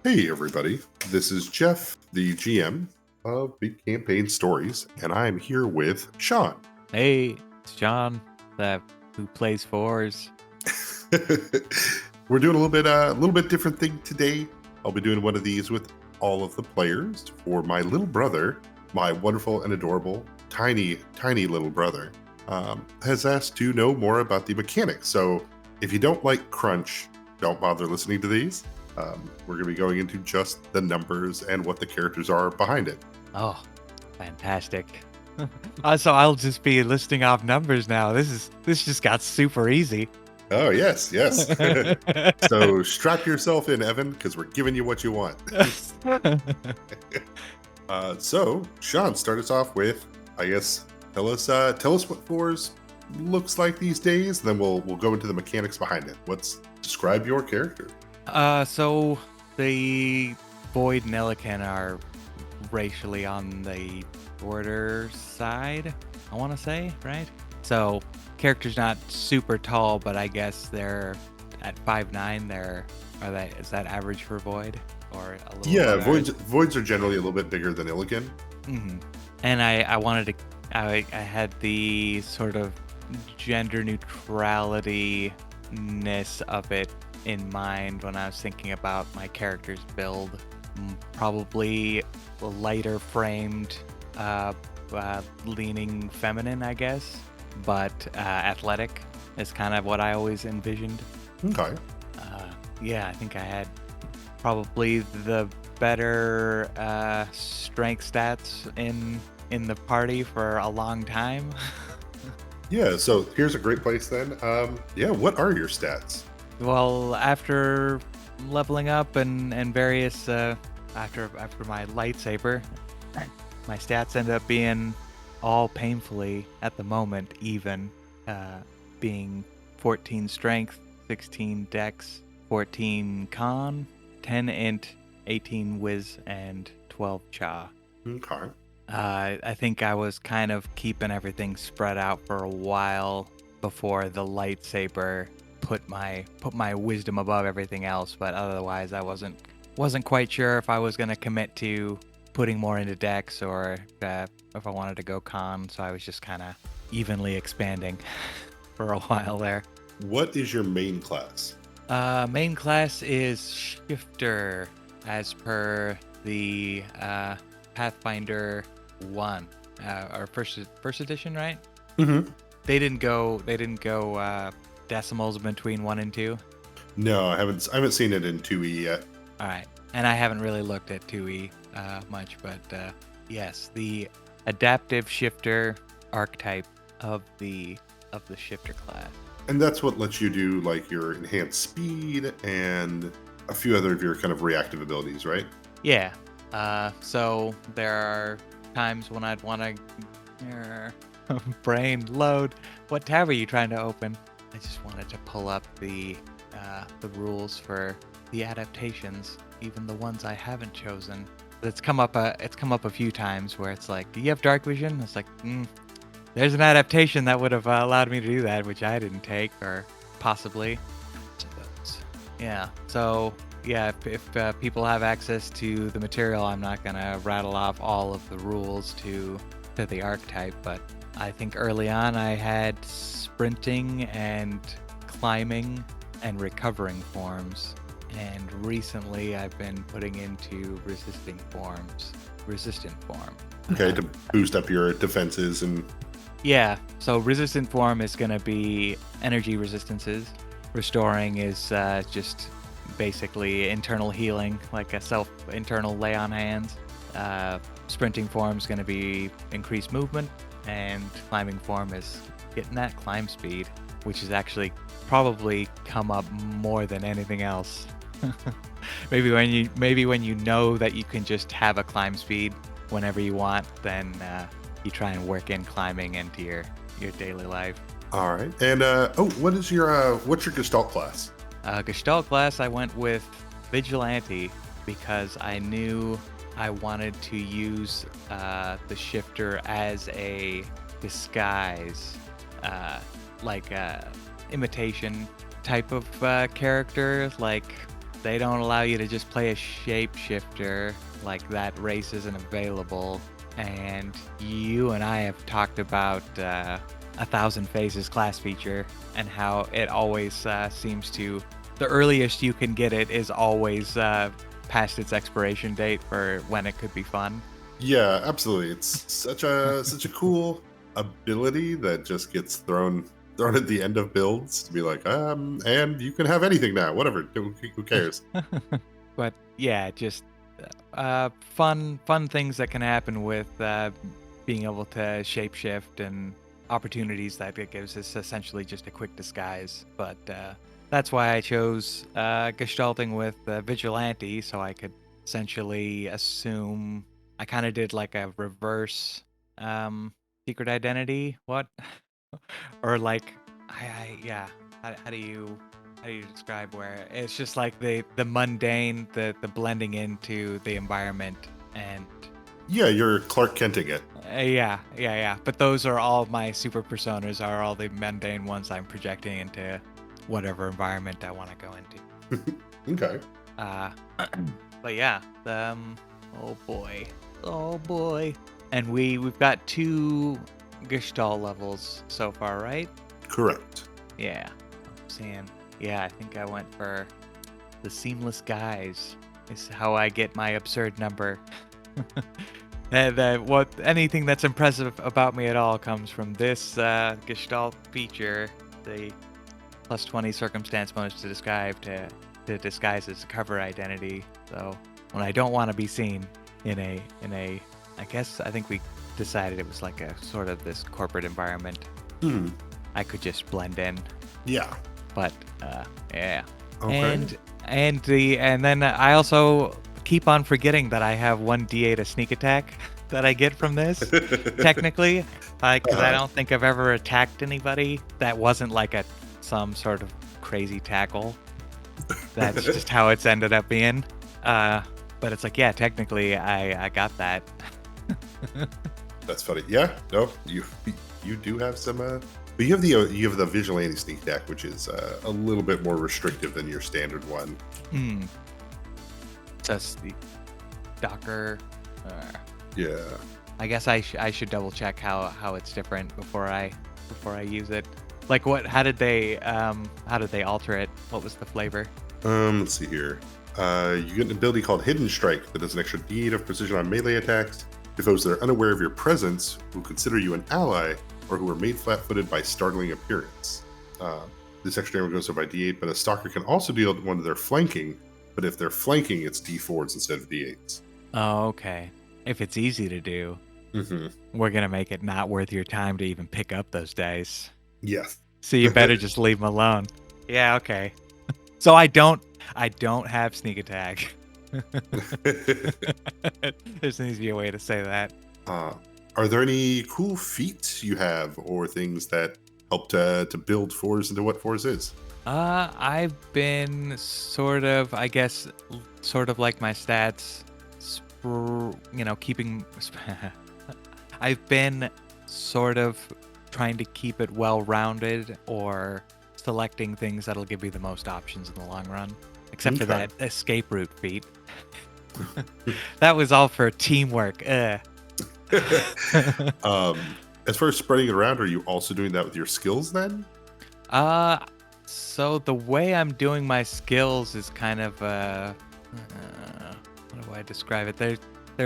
Hey, everybody. This is Jeff, the GM of Big Campaign Stories, and I'm here with Sean. Hey, it's John, the who plays fours. We're doing a little bit different thing today. I'll be doing one of these with all of the players for my little brother, my wonderful and adorable, tiny little brother, has asked to know more about the mechanics. So if you don't like Crunch, don't bother listening to these. We're going to be going into just the numbers and what the characters are behind it. Oh, fantastic. So I'll just be listing off numbers now. This just got super easy. Oh, yes, yes. So strap yourself in, Evan, because we're giving you what you want. So, Sean, start us off with, I guess, tell us what fours looks like these days. Then we'll go into the mechanics behind it. Describe your character. So the Void and Elican are racially on the border side, I want to say, right? So character's not super tall, but I guess they're at 5'9". Is that average for Void or a little? Yeah, above average? voids are generally a little bit bigger than Illigan. Mm-hmm. And I wanted to, I had the sort of gender neutrality-ness of it in mind when I was thinking about my character's build. Probably lighter framed, leaning feminine, I guess, but athletic is kind of what I always envisioned. Okay. Yeah, I think I had probably the better strength stats in the party for a long time. Yeah, so here's a great place then. Yeah, what are your stats? Well, after leveling up and various after my lightsaber, my stats end up being all painfully at the moment even, being 14 strength, 16 dex, 14 con, 10 int, 18 whiz, and 12 cha. Okay. I think I was kind of keeping everything spread out for a while before the lightsaber put my wisdom above everything else, but otherwise I wasn't quite sure if I was gonna commit to putting more into dex or if I wanted to go con, so I was just kind of evenly expanding for a while there. What is your main class? Main class is Shifter, as per the Pathfinder 1, or first edition, right? Mm-hmm. They didn't go decimals between 1 and 2. No, I haven't seen it in 2E yet. All right, and I haven't really looked at 2E much, but yes, the adaptive shifter archetype of the shifter class. And that's what lets you do like your enhanced speed and a few other of your kind of reactive abilities, right? Yeah. So there are times when I'd want to brain load. What tab are you trying to open? I just wanted to pull up the rules for the adaptations, even the ones I haven't chosen. But it's come up a few times where it's like, do you have dark vision? It's like, there's an adaptation that would have allowed me to do that, which I didn't take, or possibly. Yeah. So yeah, if people have access to the material, I'm not gonna rattle off all of the rules to the archetype, but I think early on I had sprinting and climbing and recovering forms, and recently I've been putting into resistant form. Okay, to boost up your defenses and... Yeah, so resistant form is going to be energy resistances. Restoring is just basically internal healing, like a internal lay on hands. Sprinting form is going to be increased movement, and climbing form is getting that climb speed, which has actually probably come up more than anything else. maybe when you know that you can just have a climb speed whenever you want, then you try and work in climbing into your daily life. All right. And what's your Gestalt class? Gestalt class, I went with Vigilante because I knew I wanted to use the shifter as a disguise, like imitation type of character, like they don't allow you to just play a shapeshifter. Like, that race isn't available. And you and I have talked about 1,000 Phases class feature and how it always seems to, the earliest you can get it is always past its expiration date for when it could be fun. Yeah, absolutely. It's such a cool ability that just gets thrown at the end of builds to be like, and you can have anything now, whatever. Who cares? But yeah, just fun things that can happen with being able to shapeshift and opportunities that it gives us essentially just a quick disguise. But that's why I chose gestalting with Vigilante, so I could essentially assume I kind of did like a reverse secret identity. What? Or like, yeah. How do you describe where it's just like the mundane, the blending into the environment, and Yeah, you're Clark Kenting it. yeah. But those are all my super personas, are all the mundane ones I'm projecting into whatever environment I want to go into. Okay. But yeah, oh boy, and we've got 2 Gestalt levels so far, right? Correct. Yeah, I'm seeing. Yeah, I think I went for the Seamless Guise. Is how I get my absurd number. Anything that's impressive about me at all comes from this Gestalt feature, the +20 circumstance bonus to disguise as a cover identity. So when I don't want to be seen in a, I think we decided it was like a sort of this corporate environment. I could just blend in. Yeah. But yeah. Okay. And then I also keep on forgetting that I have 1 D8 a sneak attack that I get from this. Technically, because I don't think I've ever attacked anybody that wasn't like some sort of crazy tackle. That's just how it's ended up being. But it's like, yeah, technically I got that. That's funny. Yeah. No, you do have some. But you have the Vigilante sneak attack, which is a little bit more restrictive than your standard one. Just the Docker. Yeah. I guess I should double check how it's different before I use it. Like, how did they alter it? What was the flavor? Let's see here. You get an ability called Hidden Strike that does an extra D8 of precision on melee attacks. If foes that are unaware of your presence, who consider you an ally, or who are made flat-footed by startling appearance. This extra damage goes up by D8, but a stalker can also deal one to their flanking, but if they're flanking, it's D4s instead of D8s. Oh, okay. If it's easy to do, we're going to make it not worth your time to even pick up those dice. Yes. So you better just leave them alone. Yeah, okay. So I don't have sneak attack. There's an easier way to say that. Are there any cool feats you have or things that help to build fours into what fours is? I've been sort of like my stats, keeping. I've been sort of trying to keep it well-rounded, or selecting things that'll give me the most options in the long run. Except for that escape route feat. That was all for teamwork. As far as spreading it around, are you also doing that with your skills then? So the way I'm doing my skills is kind of how do I describe it? There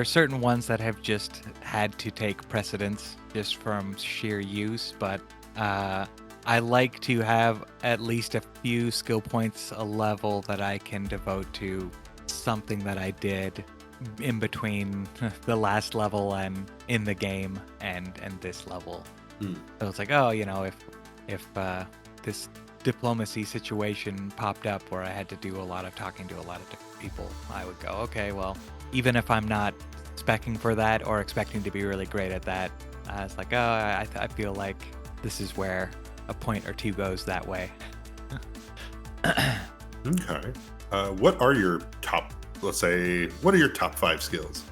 are certain ones that have just had to take precedence just from sheer use, but I like to have at least a few skill points a level that I can devote to something that I did in between the last level and in the game and this level. So it's like, if this diplomacy situation popped up where I had to do a lot of talking to a lot of different people, I would go, okay, well, even if I'm not speccing for that or expecting to be really great at that, it's like, I feel like this is where a point or two goes that way. Okay. What are your top, what are your top 5 skills?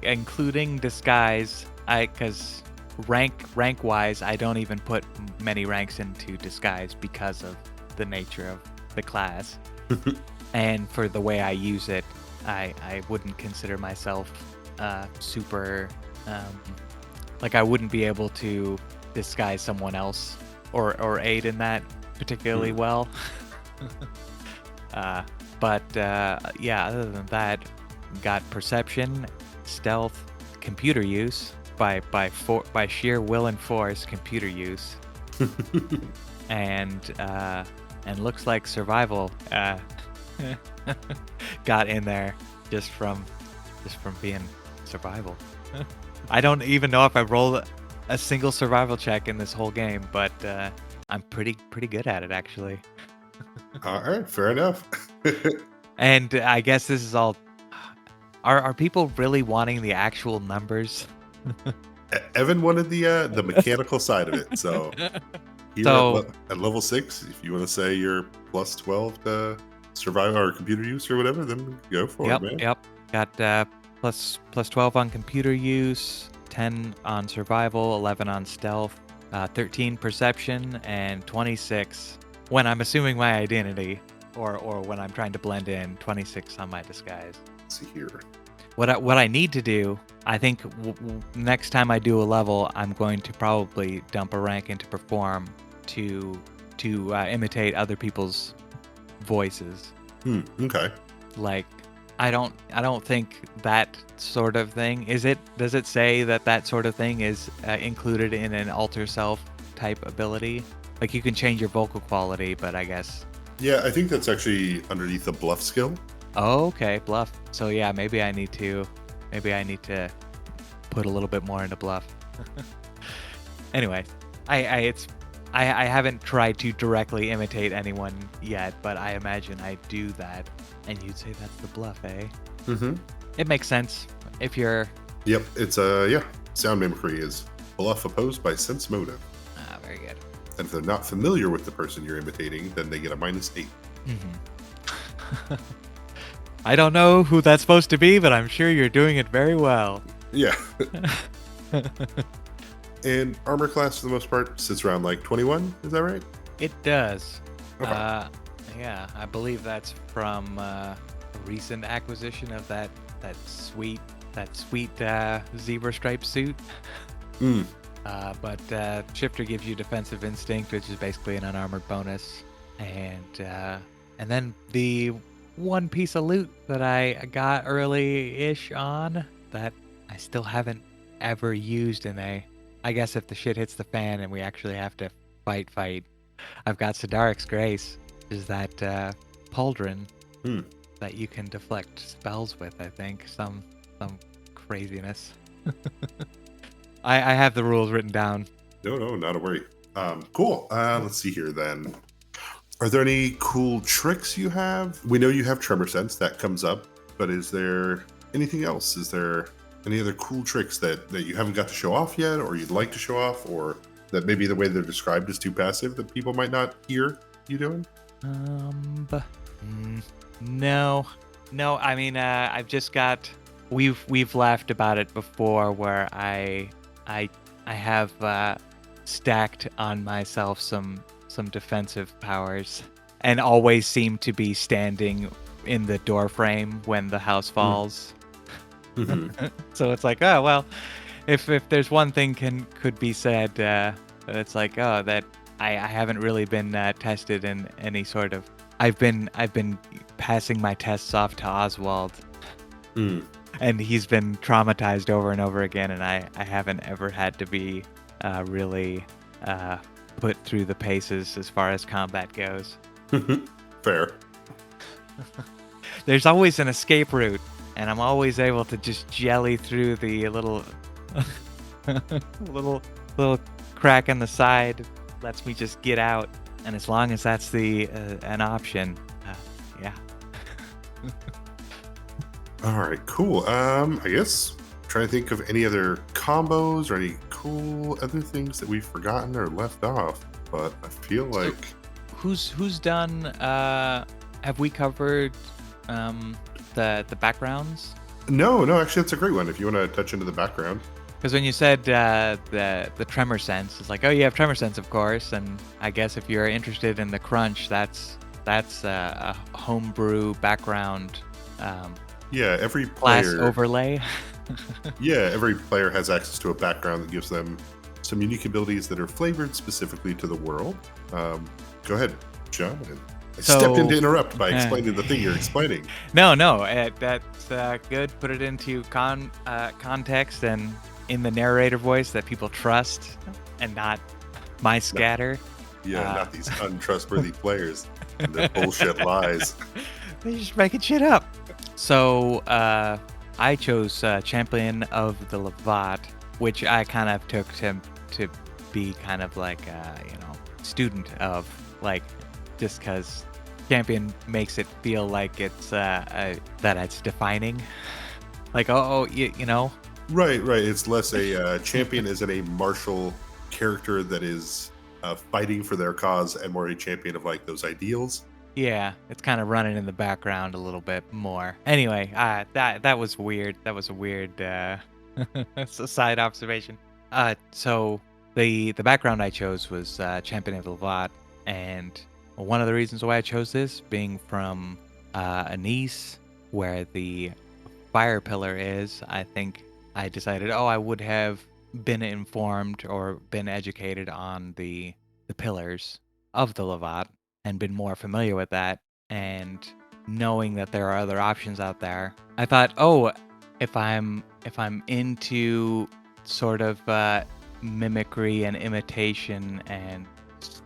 Including disguise, because rank wise, I don't even put many ranks into disguise because of the nature of the class. And for the way I use it, I wouldn't consider myself super like I wouldn't be able to disguise someone else or aid in that particularly well. Yeah, other than that, got perception, stealth, computer use by sheer will and force, computer use, and looks like survival got in there just from being survival. I don't even know if I rolled a single survival check in this whole game, but I'm pretty good at it actually. All right, fair enough. And I guess this is all. Are people really wanting the actual numbers? Evan wanted the mechanical side of it, so here So at level 6, if you want to say you're plus 12 to survival or computer use or whatever, then go for it, man. yep. Got plus 12 on computer use, 10 on survival, 11 on stealth, 13 perception, and 26 when I'm assuming my identity, or when I'm trying to blend in. 26 on my disguise. Let's see here. What I need to do, I think next time I do a level, I'm going to probably dump a rank into perform to imitate other people's voices. Okay. Like, I don't think that sort of thing does it say that sort of thing is included in an alter self type ability? Like, you can change your vocal quality, but I guess. Yeah, I think that's actually underneath the bluff skill. Oh, okay, bluff. So yeah, maybe I need to put a little bit more into bluff. Anyway, I haven't tried to directly imitate anyone yet, but I imagine I do that. And you'd say that's the bluff, eh? Mm-hmm. It makes sense if you're. Yep, it's sound mimicry is bluff opposed by sense motive. Very good. And if they're not familiar with the person you're imitating, then they get a -8. Mm-hmm. I don't know who that's supposed to be, but I'm sure you're doing it very well. Yeah. And armor class, for the most part, sits around like 21. Is that right? It does. Okay. Yeah, I believe that's from a recent acquisition of that sweet zebra stripe suit. But Shifter gives you defensive instinct, which is basically an unarmored bonus, and then the one piece of loot that I got early-ish on that I still haven't ever used in I guess if the shit hits the fan and we actually have to fight, I've got Sidaric's Grace, which is that pauldron that you can deflect spells with, I think. Some craziness. I have the rules written down. No, not a worry. Cool. Let's see here then. Are there any cool tricks you have? We know you have Tremor Sense, that comes up, but is there anything else? Is there any other cool tricks that you haven't got to show off yet, or you'd like to show off, or that maybe the way they're described is too passive that people might not hear you doing? No. I mean, I've just got. We've laughed about it before, where I have stacked on myself some defensive powers, and always seem to be standing in the door frame when the house falls. Mm-hmm. So it's like, oh well, if there's one thing could be said, it's like, oh, that I haven't really been tested in any sort of. I've been passing my tests off to Oswald, and he's been traumatized over and over again, and I haven't ever had to be really put through the paces as far as combat goes. Fair. There's always an escape route, and I'm always able to just jelly through the little little crack in the side. Lets me just get out, and as long as that's an option, yeah. All right, cool. I guess trying to think of any other combos or any cool other things that we've forgotten or left off, but I feel like who's done have we covered the backgrounds? No, actually that's a great one if you want to touch into the background. Because when you said the tremor sense, it's like, oh, you have tremor sense, of course, and I guess if you're interested in the crunch, that's that's a homebrew background Yeah, every class player. overlay. Yeah, every player has access to a background that gives them some unique abilities that are flavored specifically to the world. Go ahead, John. I stepped in So, to interrupt by uh, explaining the thing you're explaining. no, that's good. Put it into context and in the narrator voice that people trust, and not my No, scatter. yeah, Uh, not these untrustworthy players and their bullshit lies. They're just making shit up. So I chose Champion of the Levat, which I kind of took to be kind of like student of, like, just because Champion makes it feel like it's that it's defining. Like, you know. Right, right. It's less a champion isn't a martial character that is fighting for their cause, and more a champion of like those ideals. Yeah, it's kind of running in the background a little bit more. Anyway, that was weird. That was a weird it's a side observation. So the background I chose was Champion of Levat, and one of the reasons why I chose this being from a niece where the fire pillar is, I think I decided, I would have been informed or been educated on the pillars of the Levat and been more familiar with that, and knowing that there are other options out there. I thought, if I'm into sort of mimicry and imitation and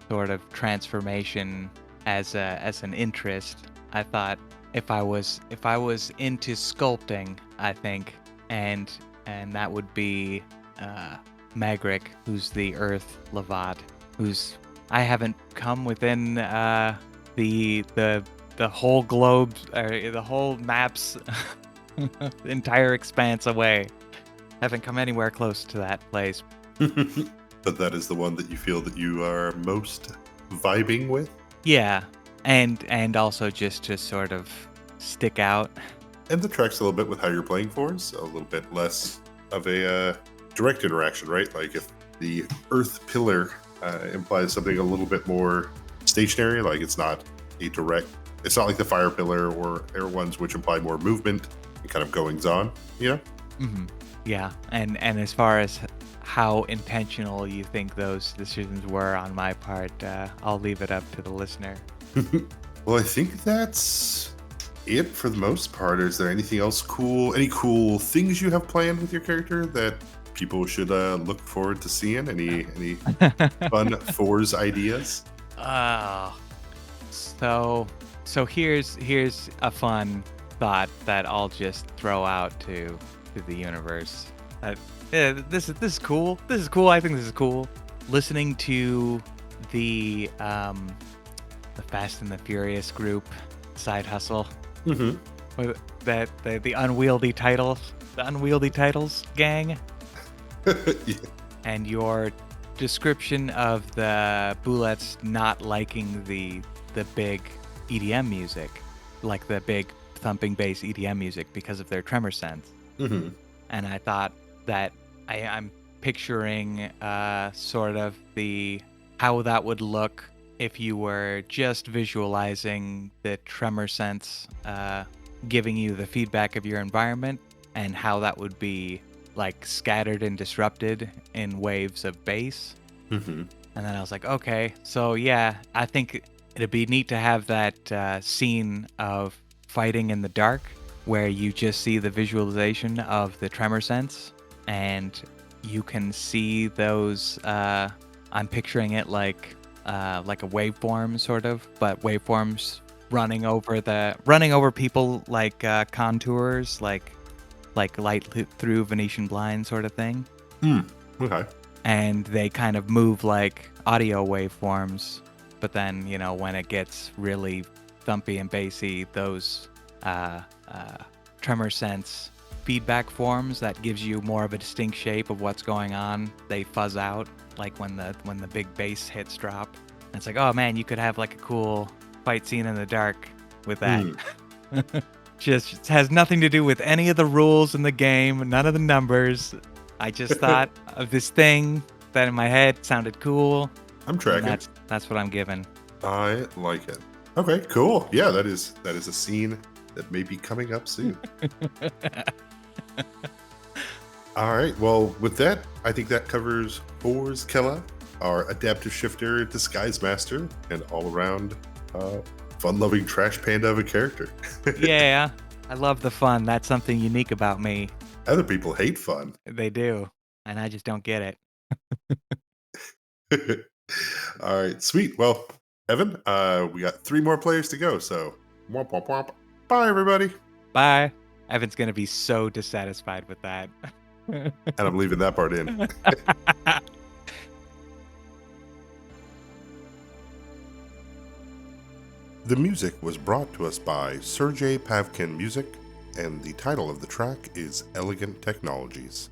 sort of transformation as an interest, I thought if I was into sculpting, I think, and that would be Magric, who's the Earth Levat, who's I haven't come within the whole globe, or the whole map's entire expanse away. Haven't come anywhere close to that place. But that is the one that you feel that you are most vibing with. Yeah, and also just to sort of stick out. And the tracks a little bit with how you're playing for, so a little bit less of a direct interaction, right? Like if the Earth Pillar implies something a little bit more stationary, like it's not like the Fire Pillar or Air ones, which imply more movement and kind of goings on, you know? Hmm. Yeah, and as far as how intentional you think those decisions were on my part, I'll leave it up to the listener. Well, I think that's it for the most part. Is there anything else cool? Any cool things you have planned with your character that people should look forward to seeing? Any fun fours ideas? Oh, so here's a fun thought that I'll just throw out to the universe. Yeah, this is cool. This is cool. I think this is cool. Listening to the Fast and the Furious group, Side Hustle, Mm-hmm. with the unwieldy titles gang, Yeah. and your description of the bullets not liking the big EDM music, like the big thumping bass EDM music, because of their tremor sense. Mm-hmm. And I thought that I'm picturing sort of how that would look if you were just visualizing the tremor sense giving you the feedback of your environment, and how that would be like scattered and disrupted in waves of bass. Mm-hmm. And then I was like, okay, so yeah, I think it'd be neat to have that scene of fighting in the dark where you just see the visualization of the tremor sense, and you can see those. I'm picturing it like a waveform sort of, but waveforms running over people like contours, like light through Venetian blind sort of thing. Okay. And they kind of move like audio waveforms, but then when it gets really thumpy and bassy, those tremor sense feedback forms that gives you more of a distinct shape of what's going on, they fuzz out like when the big bass hits drop. And it's like, oh man, you could have like a cool fight scene in the dark with that. Just has nothing to do with any of the rules in the game, none of the numbers. I just thought of this thing that in my head sounded cool. I'm tracking. That's what I'm given. I like it. Okay, cool. Yeah, that is a scene that may be coming up soon. All right. Well, with that, I think that covers Four's Kel'a, our adaptive shifter, disguise master, and all around uh, fun-loving trash panda of a character. Yeah, I love the fun. That's something unique about me. Other people hate fun. They do, and I just don't get it. All right, sweet. Well, Evan, we got 3 more players to go. So, womp womp womp. Bye, everybody. Bye. Evan's gonna be so dissatisfied with that. And I'm leaving that part in. The music was brought to us by Sergepavkin Music, and the title of the track is Elegant Technologies.